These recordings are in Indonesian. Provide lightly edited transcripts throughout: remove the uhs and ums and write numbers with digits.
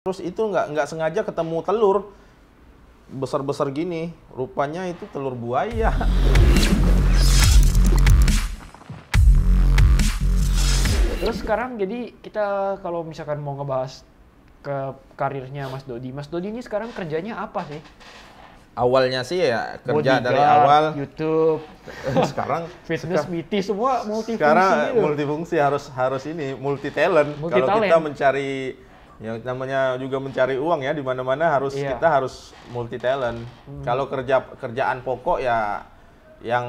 Terus itu nggak sengaja ketemu telur besar-besar gini, rupanya itu telur buaya. Terus sekarang jadi kita kalau misalkan mau ngebahas ke karirnya Mas Dodi ini sekarang kerjanya apa sih? Awalnya sih ya kerja Bodyguard, dari awal. YouTube, Sekarang fitness, PT semua multifungsi sekarang gitu. multifungsi, harus ini multi talent. Multi Kalau talent. kita mencari yang namanya juga mencari uang ya, di mana-mana harus Iya. kita harus multi talent. Kalau kerjaan pokok ya yang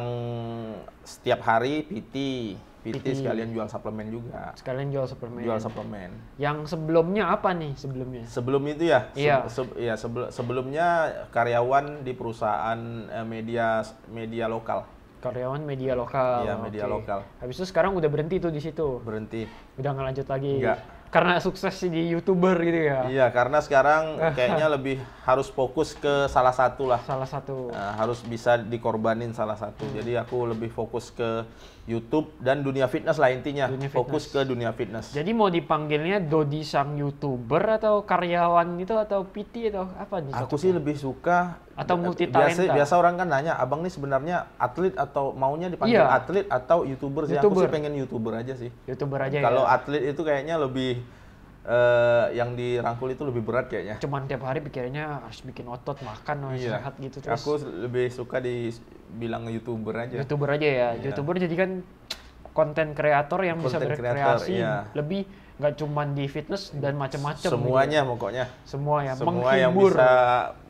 setiap hari PT sekalian jual suplemen juga. Sekalian jual suplemen. Jual suplemen. Yang sebelumnya apa nih sebelumnya? Sebelum itu ya, Iya. sebelumnya karyawan di perusahaan media lokal. Karyawan media lokal. Iya, media Oke. lokal. Habis itu sekarang udah berhenti tuh di situ. Berhenti. Udah nggak lanjut lagi. Enggak. Karena sukses di YouTuber gitu ya. Iya, karena sekarang kayaknya lebih harus fokus ke salah satu lah. Salah satu. Nah, harus bisa dikorbanin salah satu. Jadi aku lebih fokus ke YouTube dan dunia fitness lah intinya. Dunia Fokus fitness. ke dunia fitness. Jadi mau dipanggilnya Dodi sang YouTuber atau karyawan itu atau PT atau apa nih? Aku sih lebih suka Atau multitalenta. biasa orang kan nanya, abang nih sebenarnya atlet atau maunya dipanggil Iya. atlet atau YouTuber sih. Aku YouTuber. sih pengen YouTuber aja sih. YouTuber aja Kalau ya. atlet itu kayaknya lebih yang dirangkul itu lebih berat kayaknya. Cuman tiap hari pikirannya harus bikin otot, makan, harus Iya. sehat gitu terus. Aku lebih suka dibilang YouTuber aja. YouTuber aja ya. Iya. YouTuber jadi kan konten kreator yang bisa Content berkreasi creator, iya. lebih nggak cuman di fitness dan macam-macam. Semuanya pokoknya. Semua ya. Semua yang menghibur. bisa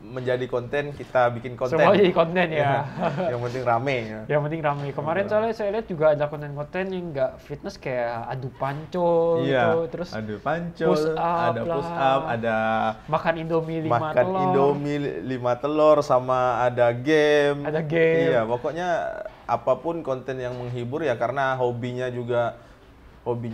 menjadi konten kita bikin konten. Semua jadi konten ya. Yang penting rame ya. Yang penting ramai. Kemarin soalnya saya lihat juga ada konten-konten yang nggak fitness kayak adu pancol Iya. gitu, terus Ada pancol, push up ada push lah. up, ada makan Indomie 5 makan telur. Indomie 5 telur sama ada game. Ada game. Iya, pokoknya apapun konten yang menghibur ya karena hobinya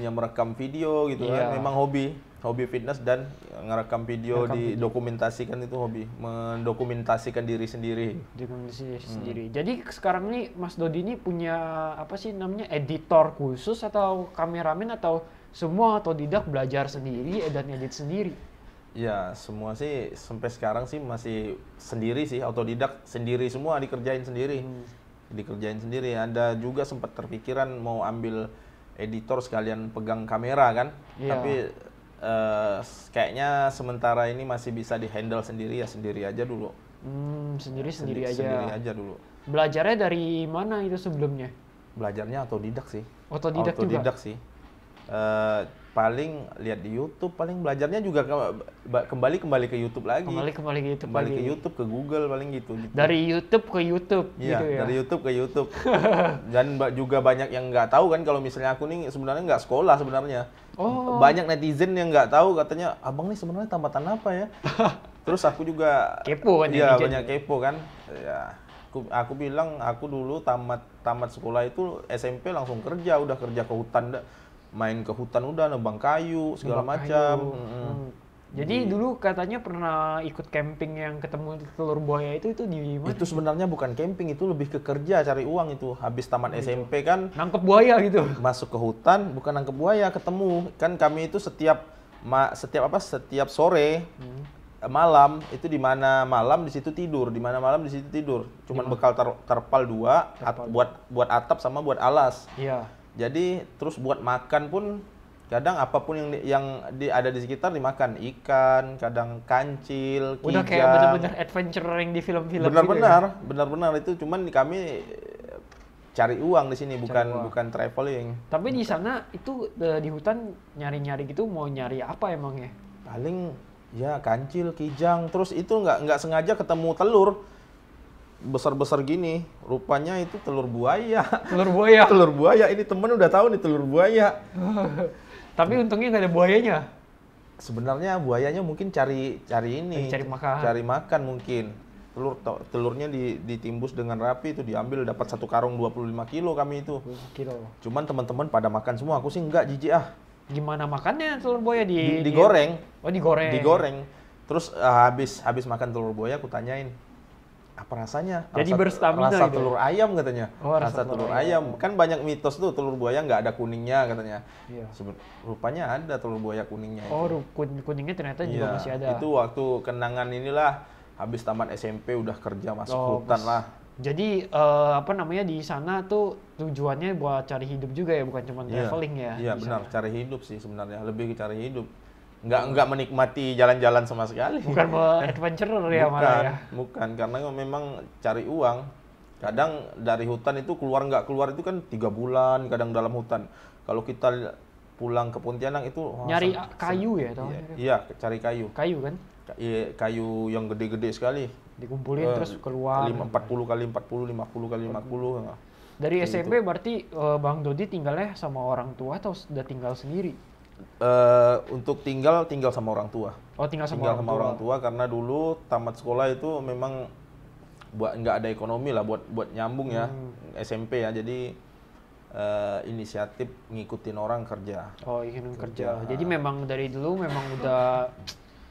merekam video gitu Iya. kan. Memang hobi fitness dan ngerekam video, didokumentasikan itu hobi, mendokumentasikan diri sendiri. Di kondisi sendiri. Jadi sekarang nih Mas Dodi ini punya apa sih namanya editor khusus atau kameramen atau semua otodidak belajar sendiri dan edit sendiri? Ya, semua sih sampai sekarang sih masih sendiri sih, otodidak sendiri semua dikerjain sendiri. Dikerjain sendiri. Ada juga sempat terpikiran mau ambil editor sekalian pegang kamera kan. Iya. Tapi kayaknya sementara ini masih bisa di-handle sendiri ya, sendiri aja dulu. Sendiri aja. Sendiri aja dulu. Belajarnya dari mana itu sebelumnya? Belajarnya otodidak sih. Otodidak juga? sih. Paling lihat di YouTube, paling belajarnya juga kembali ke YouTube lagi. Kembali ke YouTube Kembali lagi. ke YouTube, ke Google paling gitu. Dari YouTube ke YouTube Iya, gitu ya. dari YouTube ke YouTube. Dan juga banyak yang nggak tahu kan kalau misalnya aku nih sebenarnya nggak sekolah sebenarnya. Oh. Banyak netizen yang nggak tahu katanya, abang nih sebenarnya tambatan apa ya? Terus aku juga Kepo kan iya, netizen. banyak kepo kan. Ya, aku bilang aku dulu tamat sekolah itu SMP langsung kerja, udah kerja ke hutan, main ke hutan udah nebang kayu segala Nebang macam. kayu. Jadi dulu katanya pernah ikut camping yang ketemu telur buaya itu di mana? Itu sebenarnya bukan camping, itu lebih ke kerja cari uang itu. Habis tamat SMP kan Nangkep buaya gitu. masuk ke hutan, bukan nangkep buaya, ketemu. Kan kami itu setiap sore malam itu di mana malam di situ tidur, di mana malam di situ tidur. Cuman bekal terpal 2 buat atap sama buat alas. Iya. Jadi terus buat makan pun kadang apapun yang ada di sekitar dimakan, ikan, kadang kancil, kijang. Udah kayak bener-bener adventure yang di film-film Benar-benar itu cuman kami cari uang di sini, bukan traveling. Tapi di sana itu di hutan nyari-nyari gitu mau nyari apa emangnya? Paling ya kancil, kijang, terus itu nggak sengaja ketemu telur besar-besar gini, rupanya itu telur buaya. Telur buaya. Telur buaya, ini temen udah tahu nih telur buaya. Tapi untungnya nggak ada buayanya. Sebenarnya buayanya mungkin cari ini, Cari makan. mungkin. Telurnya ditimbus dengan rapi, itu diambil dapat 1 karung 25 kilo kami itu. Kilo. Cuman teman-teman pada makan semua, aku sih enggak, jijik ah. Gimana makannya telur buaya Digoreng. Oh, digoreng. Digoreng. Terus habis makan telur buaya aku tanyain, apa rasanya? Jadi berstamina rasa gitu. telur ayam katanya. Oh, rasa telur telur ayam. Kan banyak mitos tuh telur buaya nggak ada kuningnya katanya. Iya. Rupanya ada telur buaya kuningnya. Oh, itu. kuningnya ternyata juga Iya, masih ada. itu waktu kenangan inilah habis tamat SMP udah kerja masuk hutan lah. Jadi apa namanya di sana tuh tujuannya buat cari hidup juga ya, bukan cuma traveling ya? Iya di benar, sana. cari hidup sih sebenarnya, lebih ke cari hidup. Nggak menikmati jalan-jalan sama sekali. Bukan mau adventurer ya malah Bukan, ya? bukan, karena memang cari uang. Kadang dari hutan itu nggak keluar itu kan 3 bulan, kadang dalam hutan. Kalau kita pulang ke Pontianak itu Nyari kayu ya, tau? Iya, cari kayu. Kayu kan? Iya, kayu yang gede-gede sekali. Dikumpulin terus keluar. 40 kali 40, 50 kali 50. Dari SMP berarti Bang Dodi tinggalnya sama orang tua atau udah tinggal sendiri? Untuk tinggal sama orang tua. Oh, tinggal sama orang tua karena dulu tamat sekolah itu memang nggak ada ekonomi lah buat nyambung ya SMP ya. Jadi inisiatif ngikutin orang kerja. Oh, ingin kerja. Jadi memang dari dulu memang udah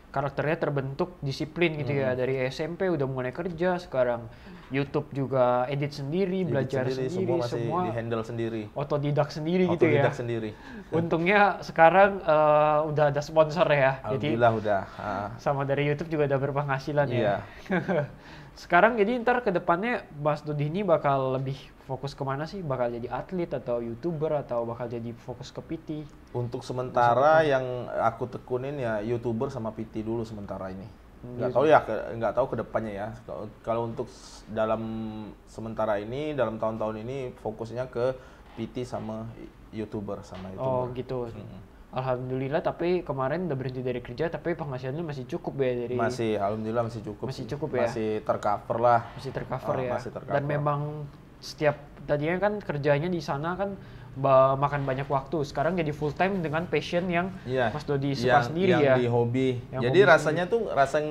karakternya terbentuk disiplin gitu ya. Dari SMP udah mulai kerja, sekarang YouTube juga edit sendiri, belajar sendiri, semua di-handle sendiri. Otodidak sendiri gitu ya. Otodidak sendiri. Untungnya sekarang udah ada sponsor ya. Alhamdulillah jadi, udah. Sama dari YouTube juga udah berpenghasilan Iya. ya. Sekarang jadi ntar ke depannya Mas Dodi ini bakal lebih fokus kemana sih? Bakal jadi atlet atau YouTuber atau bakal jadi fokus ke PT? Untuk sementara yang aku tekunin ya YouTuber sama PT dulu sementara ini. Nggak tahu ke depannya ya. Kalau untuk dalam sementara ini, dalam tahun-tahun ini fokusnya ke PT sama YouTuber sama YouTuber. Oh gitu. Alhamdulillah, tapi kemarin udah berhenti dari kerja tapi penghasilannya masih cukup ya dari. Alhamdulillah masih cukup. Masih cukup ya. Masih tercover lah. Masih tercover ya. Masih tercover. Dan memang setiap tadinya kan kerjanya di sana kan makan banyak waktu. Sekarang jadi full time dengan passion yang Mas Dodi suka sendiri ya. Yang di hobi. Yang jadi hobi rasanya tuh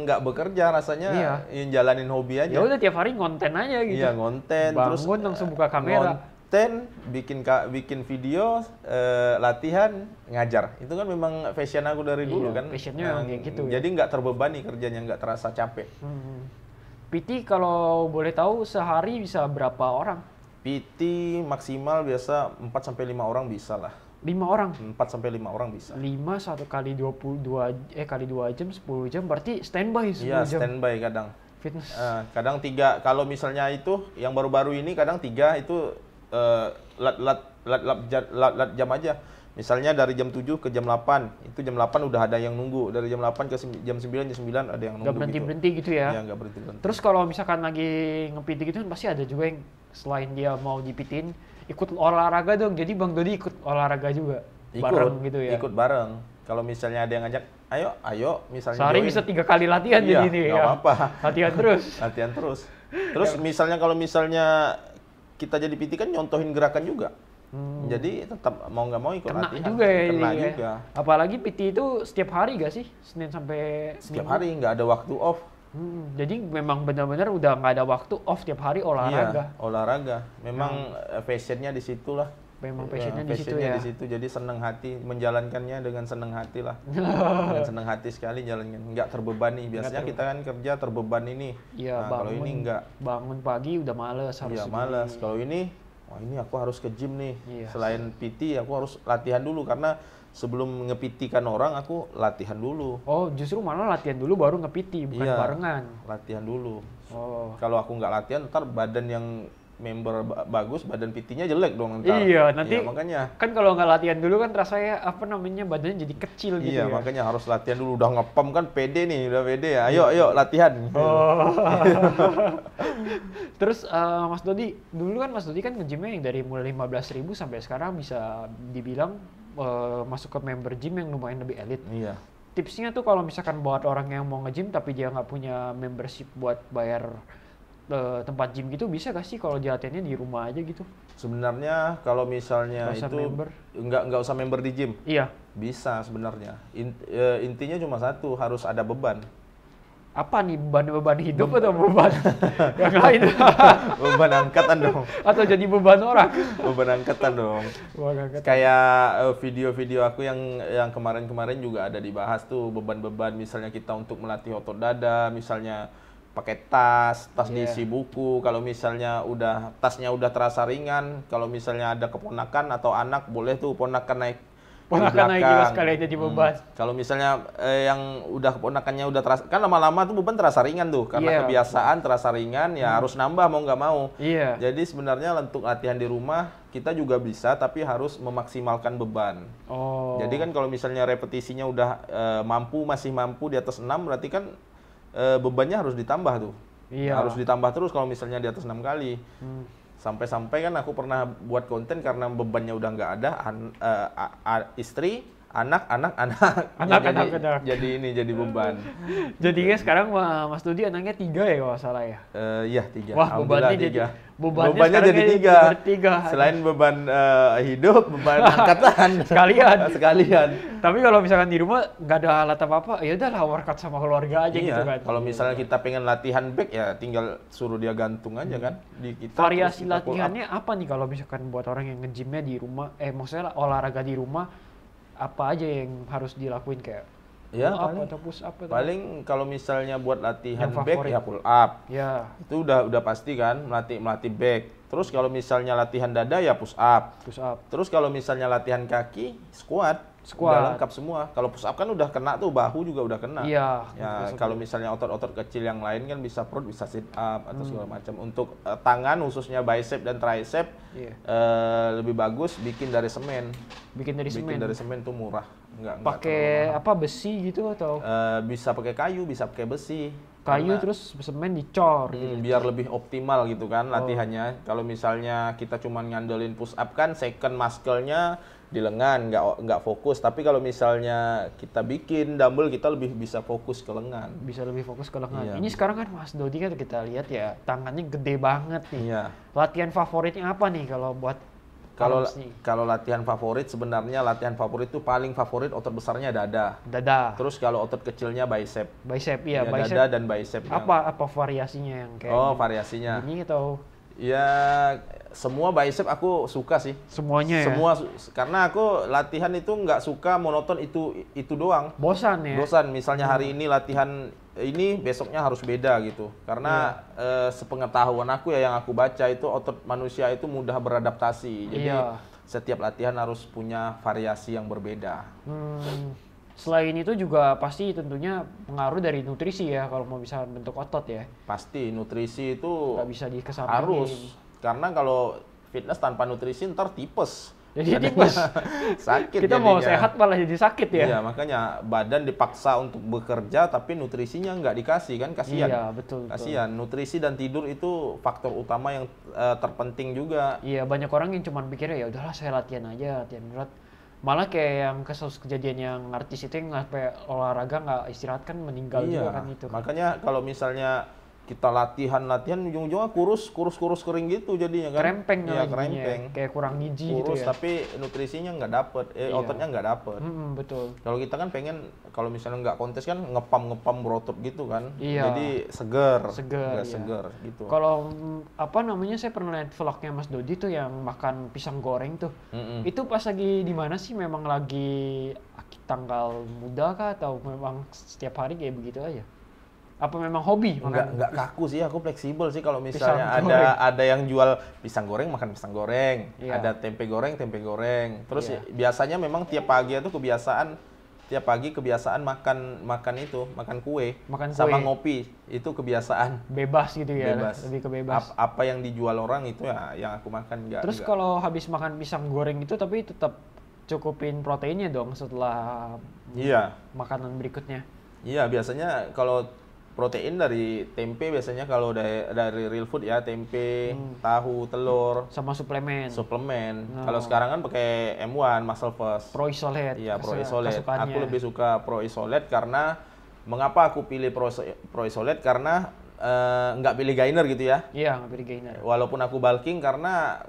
nggak bekerja, rasanya jalanin hobi aja. Ya udah tiap hari ngonten aja gitu. Iya, ngonten. Bangun terus langsung buka kamera. Ngonten, bikin video, latihan, ngajar. Itu kan memang passion aku dari dulu kan. Passionnya memang kayak gitu. Jadi nggak terbebani kerjanya, nggak terasa capek. PT kalau boleh tahu sehari bisa berapa orang? PT maksimal biasa 4-5 orang bisa lah. 5 orang? 4-5 orang bisa. 5 1 kali 2 jam 10 jam berarti standby 10 Iya, jam. standby kadang. Fitness. Kadang 3, kalau misalnya itu yang baru-baru ini kadang 3 itu lat jam aja. Misalnya dari jam 7 ke jam 8, itu jam 8 udah ada yang nunggu. Dari jam 8 ke jam 9 ada yang nunggu. Gak berhenti-berhenti gitu ya? Iya, gak berhenti-berhenti. Terus kalau misalkan lagi nge-PT gitu kan pasti ada juga yang selain dia mau dipitin, ikut olahraga dong. Jadi Bang Dodi ikut olahraga juga? Bareng gitu ya? Ikut bareng. Kalau misalnya ada yang ngajak, ayo misalnya sehari join. bisa 3 kali latihan Iya, jadi ini gak ya? apa-apa. Latihan terus? Latihan terus. Terus kalau misalnya kita jadi PT kan nyontohin gerakan juga. Jadi tetap mau nggak mau ikut Kena latihan. juga ya. Kena juga. juga. Apalagi PT itu setiap hari gak sih? Senin sampai Setiap hari, nggak ada waktu off. Jadi memang benar-benar udah nggak ada waktu off tiap hari olahraga. Iya, olahraga. Memang passionnya di situ lah. Memang passionnya di situ ya. Di situ, jadi senang hati menjalankannya dengan senang hati lah. Dengan senang hati sekali jalankan, nggak terbebani. Biasanya kita kan kerja terbeban ini. Iya, nah, kalau ini nggak. Bangun pagi udah males harus. Iya, males. Kalau ini, wah ini aku harus ke gym nih. Iya. Selain PT, aku harus latihan dulu karena sebelum nge-PT-kan orang, aku latihan dulu. Oh, justru malah latihan dulu baru nge-PT, bukan barengan. Latihan dulu. Oh. Kalau aku nggak latihan, ntar badan yang member bagus, badan PT-nya jelek dong ntar. Iya, nanti makanya. Kan kalau nggak latihan dulu kan rasanya badannya jadi kecil gitu ya. Iya, makanya harus latihan dulu. Udah ngepam kan pede nih, udah pede ya. Ayo latihan. Oh. Terus Mas Dodi, dulu kan Mas Dodi kan nge-gymnya yang dari mulai 15.000 sampai sekarang bisa dibilang masuk ke member gym yang lumayan lebih elit. Iya. Tipsnya tuh kalau misalkan buat orang yang mau nge-gym tapi dia nggak punya membership buat bayar tempat gym gitu, bisa gak sih kalau latihannya di rumah aja gitu? Sebenarnya kalau misalnya Nggak usah itu member. nggak usah member di gym. Iya. Bisa sebenarnya. Intinya cuma satu, harus ada beban. Apa nih, beban hidup atau beban yang lain? Beban angkatan dong. Atau jadi beban orang? Beban angkatan dong. Beban angkatan. Kayak video-video aku yang kemarin-kemarin juga ada dibahas tuh beban-beban, misalnya kita untuk melatih otot dada, misalnya pakai tas Iya. diisi buku. Kalau misalnya tasnya udah terasa ringan, kalau misalnya ada keponakan atau anak, boleh tuh ponakan naik di Ponakan naik juga belakang. sekali jadi beban. Kalau misalnya yang keponakannya udah terasa, kan lama-lama tuh beban terasa ringan tuh, karena Iya, kebiasaan terasa ringan, ya harus nambah mau nggak mau. Iya. Jadi sebenarnya untuk latihan di rumah kita juga bisa, tapi harus memaksimalkan beban. Oh. Jadi kan kalau misalnya repetisinya udah masih mampu di atas 6, berarti kan bebannya harus ditambah tuh. Iya. Harus ditambah terus kalau misalnya di atas 6 kali. Sampai-sampai kan aku pernah buat konten karena bebannya udah nggak ada, istri, anak. Jadi beban. Jadinya sekarang Mas Dodi anaknya 3 ya kalau nggak salah ya? Iya 3. Wah, Alhamdulillah, bebannya jadi 3. bebannya Bebannya sekarang jadi kayak 3. 3. Selain beban hidup, beban angkatan. Sekalian. Tapi kalau misalkan di rumah nggak ada alat apa-apa, ya udahlah workout sama keluarga aja gitu kan. Kalau misalnya kita pengen latihan back, ya tinggal suruh dia gantung aja kan di kita. Variasi terus kita pull up. latihannya apa nih kalau misalkan buat orang yang nge-gymnya di rumah, maksudnya olahraga di rumah, apa aja yang harus dilakuin kayak Ya, pull up atau push up atau paling kalau misalnya buat latihan Yang back favorit. ya pull up. ya Itu udah pasti kan, melatih back. Terus kalau misalnya latihan dada ya push up. push up. Terus kalau misalnya latihan kaki, squat. Udah lengkap semua. Kalau push up kan udah kena tuh, bahu juga udah kena. Iya. Ya, kalau misalnya otot-otot kecil yang lain kan bisa perut, bisa sit up atau segala macam. Untuk tangan khususnya bicep dan tricep Iya. lebih bagus bikin dari semen. Bikin dari semen. Bikin dari semen tuh murah. Nggak Pakai terlalu mahal. apa besi gitu atau Bisa pakai kayu, bisa pakai besi. kayu Karena, terus semen dicor gitu. biar lebih optimal gitu kan Oh. latihannya. Kalau misalnya kita cuma ngandelin push up kan second muscle-nya di lengan, nggak fokus. Tapi kalau misalnya kita bikin dumbbell, kita lebih bisa fokus ke lengan. Bisa lebih fokus ke lengan. Iya. Ini sekarang kan Mas Dodi kan kita lihat ya tangannya gede banget nih. Iya. Latihan favoritnya apa nih kalau buat Kalau arms nih? kalau latihan favorit, sebenarnya latihan favorit itu paling favorit otot besarnya dada. Dada, Terus kalau otot kecilnya bicep. bicep Ya, bicep. dada dan bicep. Apa variasinya yang kayak Variasinya. gini atau Ya, semua bicep aku suka sih. semuanya ya? Semua karena aku latihan itu nggak suka monoton itu doang. Bosan ya? Bosan, misalnya hari ini latihan ini, besoknya harus beda gitu. Karena sepengetahuan aku ya, yang aku baca itu otot manusia itu mudah beradaptasi. Jadi Iya. setiap latihan harus punya variasi yang berbeda. Selain itu juga pasti tentunya pengaruh dari nutrisi ya kalau mau bisa bentuk otot ya. Pasti nutrisi itu Nggak bisa dikesampingin. harus. Karena kalau fitness tanpa nutrisi ntar tipes. Jadi tipes. Sakit Kita mau jadinya. sehat malah jadi sakit ya. Iya, makanya badan dipaksa untuk bekerja tapi nutrisinya nggak dikasih kan, kasihan. Iya, betul. Kasihan. Nutrisi dan tidur itu faktor utama yang terpenting juga. Iya, banyak orang yang cuma pikirnya ya udahlah saya latihan aja, latihan berat. Malah kayak yang kasus kejadian yang artis itu yang sampai olahraga nggak istirahat kan meninggal juga kan itu. Makanya kalau misalnya kita latihan ujung-ujungnya kurus kering gitu jadinya kan. Krempeng Iya, jadinya, krempeng. kayak kurang gizi gitu Kurus ya. tapi nutrisinya nggak dapet, Iya. ototnya nggak dapet. Betul. Kalau kita kan pengen, kalau misalnya nggak kontes kan ngepam berotot gitu kan. Iya. Jadi seger. Seger, Nggak iya. seger gitu. Kalau apa namanya, saya pernah lihat vlognya Mas Dodi tuh yang makan pisang goreng tuh. Itu pas lagi di mana sih? Memang lagi tanggal muda kah atau memang setiap hari kayak begitu aja? Apa memang hobi makan? Nggak kaku sih, aku fleksibel sih kalau misalnya Pisang goreng. ada yang jual pisang goreng, makan pisang goreng. Iya. Ada tempe goreng. Terus Iya. biasanya memang tiap pagi itu kebiasaan makan kue. Makan Sama kue. ngopi, itu kebiasaan. Bebas gitu ya, Bebas. lebih ke bebas. Apa yang dijual orang itu ya yang aku makan. Terus kalau habis makan pisang goreng itu tapi tetap cukupin proteinnya dong setelah Iya. makanan berikutnya. Iya, biasanya kalau protein dari tempe, biasanya kalau dari real food ya, tempe, tahu, telur, Sama suplemen. suplemen. Oh. Kalau sekarang kan pakai M1 Muscle First. Pro Isolate. Iya, Pro Isolate. kesukaannya. Aku lebih suka Pro Isolate karena mengapa aku pilih Pro Isolate, karena nggak pilih gainer gitu ya. Iya, nggak pilih gainer. Walaupun aku bulking, karena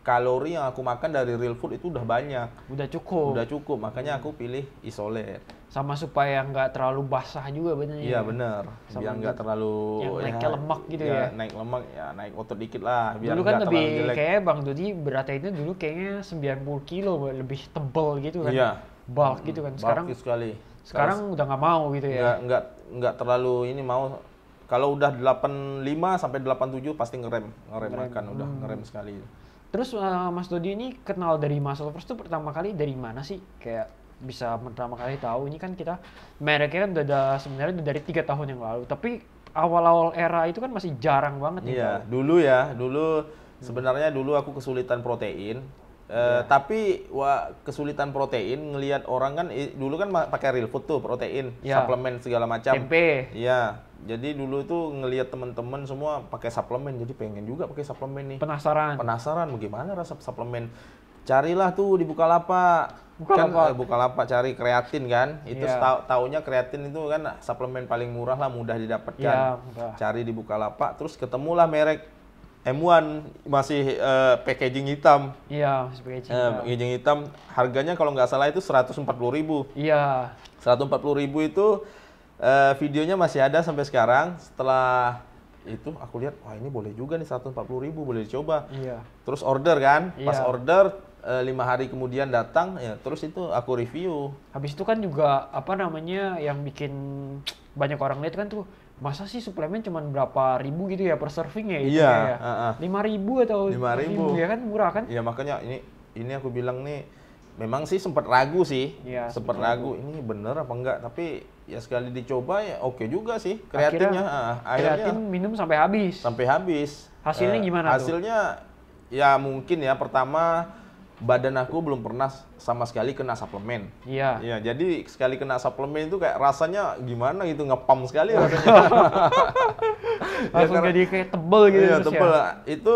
kalori yang aku makan dari real food itu udah banyak. Udah cukup. Makanya aku pilih Isolate. Sama supaya nggak terlalu basah juga benernya. Iya bener, Sama biar nggak terlalu yang naiknya lemak gitu ya. Naik lemak ya, naik otot dikit lah, biar Dulu kan nggak lebih terlalu jelek. kayak Bang Dodi beratnya itu dulu kayaknya 90 kilo, lebih tebal gitu kan. Iya. Bulk gitu kan. Sekarang Bulky sekali. udah nggak mau gitu ya. Nggak terlalu ini mau. Kalau udah 85 sampai 87 pasti ngerem akan udah ngerem sekali. Terus Mas Dodi ini kenal dari Muscle First tuh pertama kali dari mana sih? Kayak bisa pertama kali tahu ini kan kita mereknya kan udah sebenarnya udah dari 3 tahun yang lalu. Tapi awal-awal era itu kan masih jarang banget nih. Iya, dulu sebenarnya dulu aku kesulitan protein. Tapi kesulitan protein ngelihat orang kan dulu kan pakai real food tuh protein, suplemen segala macam. Tempe. Iya. Jadi dulu tuh ngelihat teman-teman semua pakai suplemen, jadi pengen juga pakai suplemen nih. Penasaran bagaimana rasa suplemen. Carilah tuh di Bukalapak. Bukalapak cari kreatin kan. Itu taunya kreatin itu kan suplemen paling murah lah, mudah didapatkan. Ya, cari di Bukalapak, terus ketemulah merek M1 masih packaging hitam. Iya, masih packaging hitam. Harganya kalau nggak salah itu 140.000. Iya. 140.000 itu videonya masih ada sampai sekarang. Setelah itu aku lihat, wah ini boleh juga nih 140.000, boleh dicoba. Iya. Terus order kan, pas order 5 hari kemudian datang, ya terus itu aku review. Habis itu kan juga apa namanya yang bikin banyak orang lihat kan tuh, masa sih suplemen cuma berapa ribu gitu ya per serving ya? Iya. 5.000 atau 5.000 ya kan murah kan? Iya makanya ini aku bilang nih, memang sih sempat ragu sih, sempat ragu ini bener apa enggak, tapi ya sekali dicoba ya oke juga sih kreatinnya. Akhirnya kreatin minum sampai habis. Hasilnya gimana tuh? Hasilnya ya mungkin ya pertama badan aku belum pernah sama sekali kena suplemen. Iya. Ya, jadi sekali kena suplemen itu kayak rasanya gimana gitu, ngepam sekali rasanya. Langsung jadi kayak tebel gitu. Iya, tebel. Itu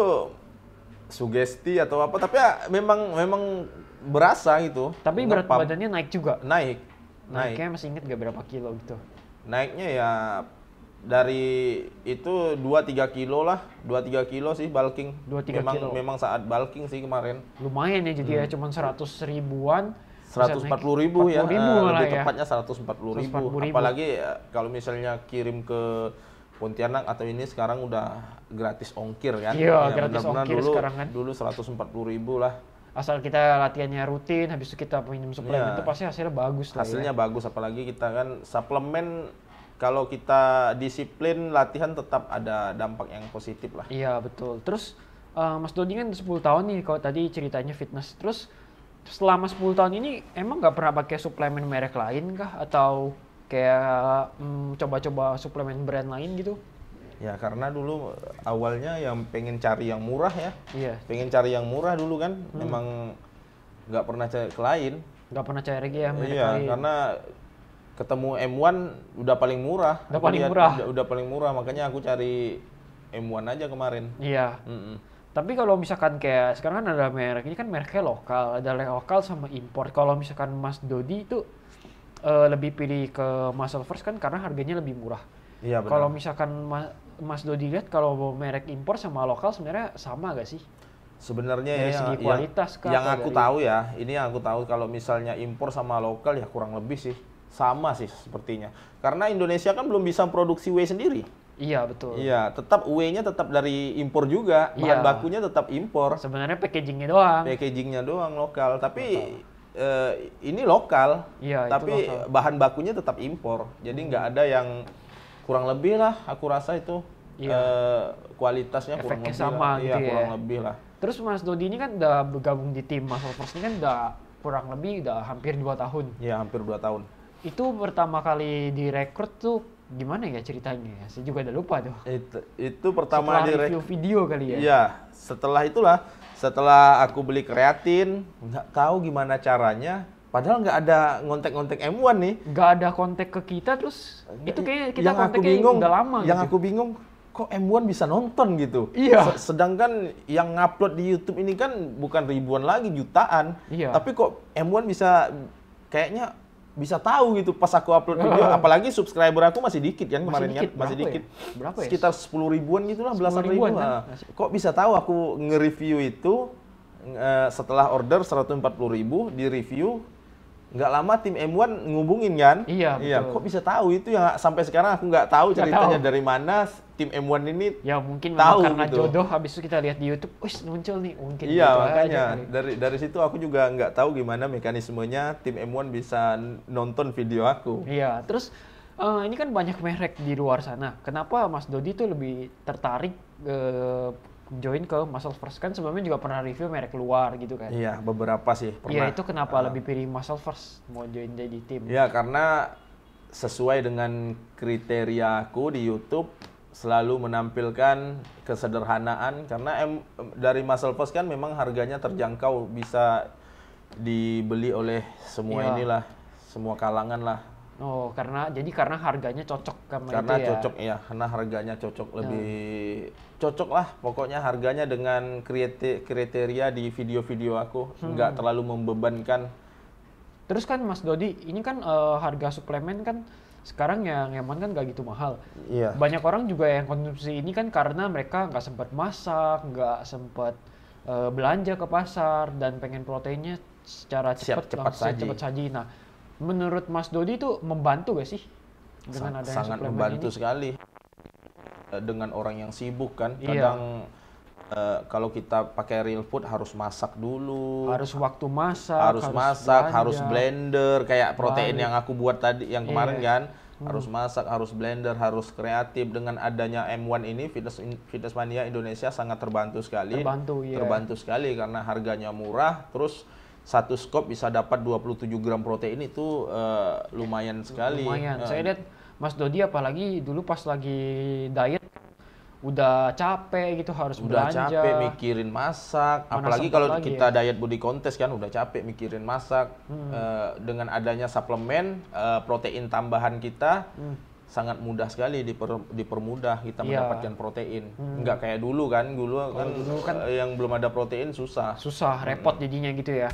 sugesti atau apa, tapi ya memang berasa gitu. Tapi berat badannya naik juga? Naiknya masih inget gak berapa kilo gitu? Naiknya ya dari itu 2-3 kilo lah, 2-3 kilo sih bulking. 2-3 kilo? Memang saat bulking sih kemarin. Lumayan ya, jadi ya cuma 100 ribuan. 140.000 ya, lebih tepatnya 140.000. Apalagi kalau misalnya kirim ke Pontianak atau ini sekarang udah gratis ongkir kan? Iya, gratis ongkir sekarang kan. Dulu 140.000 lah. Asal kita latihannya rutin, habis itu kita minum suplemen itu pasti hasilnya bagus lah. Hasilnya bagus, apalagi kita kan suplemen kalau kita disiplin latihan tetap ada dampak yang positif lah. Iya betul. Terus Mas Dodi kan 10 tahun nih kalau tadi ceritanya fitness. Terus selama 10 tahun ini emang nggak pernah pakai suplemen merek lain kah? Atau kayak coba-coba suplemen brand lain gitu? Ya karena dulu awalnya yang pengen cari yang murah ya. Iya. Pengen cari yang murah dulu kan. Memang nggak pernah cari ke lain. Nggak pernah cari lagi ya merek lain. Iya, karena ketemu M1 udah paling murah. Udah paling murah, makanya aku cari M1 aja kemarin. Iya. Tapi kalau misalkan kayak sekarang kan ada merek, ini kan mereknya lokal, ada lokal sama impor. Kalau misalkan Mas Dodi itu lebih pilih ke Muscle First kan karena harganya lebih murah. Iya benar. Kalau misalkan Mas Dodi lihat kalau merek impor sama lokal sebenarnya sama gak sih? Sebenarnya dari segi kualitas yang aku tahu ya, ini yang aku tahu kalau misalnya impor sama lokal ya kurang lebih sih sama sih sepertinya. Karena Indonesia kan belum bisa produksi whey sendiri. Iya betul. Iya, tetap whey-nya tetap dari impor juga, bahan bakunya tetap impor. Sebenarnya packagingnya doang. Packagingnya doang lokal, tapi ini lokal. Iya, tapi lokal. Bahan bakunya tetap impor. Jadi nggak ada yang kurang lebih lah. Aku rasa itu kualitasnya kurang lebih sama lah. gitu Iya, kurang lebih lah. Terus Mas Dodi ini kan udah bergabung di tim Muscle First ini kan udah kurang lebih udah hampir 2 tahun. Iya, hampir 2 tahun. Itu pertama kali direkrut tuh gimana ya ceritanya ya? Saya juga udah lupa tuh. Itu pertama setelah review video kali ya? Iya, setelah aku beli kreatin, nggak tahu gimana caranya. Padahal nggak ada ngontek-ngontek M1 nih. Nggak ada kontak ke kita, terus itu kayak kita kontaknya udah lama Yang gitu. aku bingung, kok M1 bisa nonton gitu? Iya. Sedangkan yang ngupload di YouTube ini kan bukan ribuan lagi, jutaan. Iya. Tapi kok M1 bisa kayaknya bisa tahu gitu pas aku upload video. Apalagi subscriber aku masih dikit kan kemarin kan, masih dikit. Ya? Berapa ya? Sekitar 10 ribuan gitu lah, belasan ribuan. Kan? Kok bisa tahu aku nge-review itu setelah order 140.000 di review. Nggak lama tim M1 ngubungin kan? Iya, betul. Kok bisa tahu itu yang sampai sekarang aku nggak tahu ceritanya dari mana tim M1 ini. Ya mungkin tahu karena gitu. jodoh, habis itu kita lihat di YouTube, wis muncul nih mungkin. Iya, gitu makanya aja, dari situ aku juga nggak tahu gimana mekanismenya tim M1 bisa nonton video aku. Iya, terus Ini kan banyak merek di luar sana. Kenapa Mas Dodi tuh lebih tertarik join ke Muscle First? Kan sebelumnya juga pernah review merek luar gitu kan. Iya, beberapa sih pernah. Iya, itu kenapa lebih pilih Muscle First mau join jadi tim? Ya, karena sesuai dengan kriteriaku di YouTube selalu menampilkan kesederhanaan, karena dari Muscle First kan memang harganya terjangkau, bisa dibeli oleh semua inilah, semua kalangan lah. Oh, karena harganya cocok sama karena itu ya. Cocok ya, karena harganya cocok, lebih cocok lah pokoknya harganya dengan kriteria di video-video aku, nggak terlalu membebankan. Terus kan Mas Dodi, ini kan harga suplemen kan sekarang yang emang kan nggak gitu mahal. Iya. Banyak orang juga yang konsumsi ini kan karena mereka nggak sempat masak, nggak sempat belanja ke pasar dan pengen proteinnya secara cepat saji. Nah, menurut Mas Dodi itu membantu gak sih dengan adanya sangat suplemen membantu ini? sekali dengan orang yang sibuk kan. Kadang kalau kita pakai real food harus masak dulu, harus waktu masak, harus blender kayak protein yang aku buat tadi yang kemarin kan. Harus masak, harus blender, harus kreatif. Dengan adanya M1 ini, Fitness Mania Indonesia sangat terbantu sekali. Terbantu sekali karena harganya murah, terus satu scoop bisa dapat 27 gram protein, itu lumayan sekali. Saya lihat Mas Dodi apalagi dulu pas lagi diet udah capek gitu, harus belanja. Udah capek mikirin masak, apalagi kalau kita diet body contest kan udah capek mikirin masak. Dengan adanya suplemen, protein tambahan kita sangat mudah sekali dipermudah kita mendapatkan protein. Nggak kayak dulu kan, dulu kan yang belum ada protein susah. Repot jadinya gitu ya.